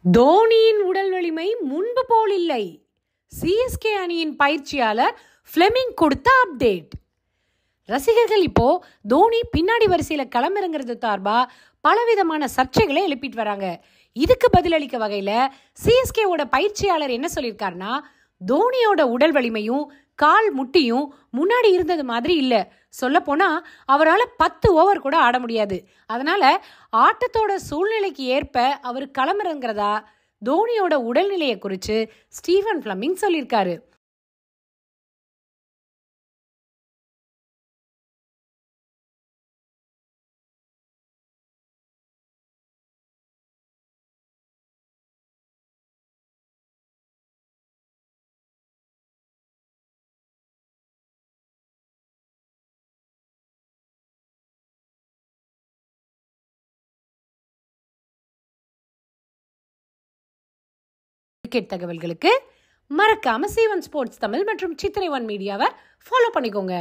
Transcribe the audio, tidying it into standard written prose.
தோனியின் உடல் வலிமை முன்பு போல் இல்லை. சிஎஸ்கே அணியின் பயிற்சியாளர் ஃபிளெமிங் கொடுத்த அப்டேட். ரசிகர்கள் இப்போ தோனி பின்னாடி வரிசையில களமிறங்கிறது சார்பா பலவிதமான சர்ச்சைகளை எழுப்பிட்டு வராங்க. இதுக்கு பதிலளிக்க வகையில சிஎஸ்கேவோட பயிற்சியாளர் என்ன சொல்லியிருக்காருன்னா, தோனியோட உடல் வலிமையும் கால் முட்டியும் முன்னாடி இருந்தது மாதிரி இல்லை. சொல்ல போனா அவரால் 10 ஓவர் கூட ஆட முடியாது. அதனால ஆட்டத்தோட சூழ்நிலைக்கு ஏற்ப அவர் களமிறங்கிறதா தோனியோட உடல்நிலையை குறித்து ஸ்டீவன் ஃபிளெமிங் சொல்லியிருக்காரு. கிரிக்கெட் தகவல்களுக்கு மறக்காம C1 ஸ்போர்ட்ஸ் தமிழ் மற்றும் சித்திரை 1 மீடியாவை ஃபாலோ பண்ணிக்கோங்க.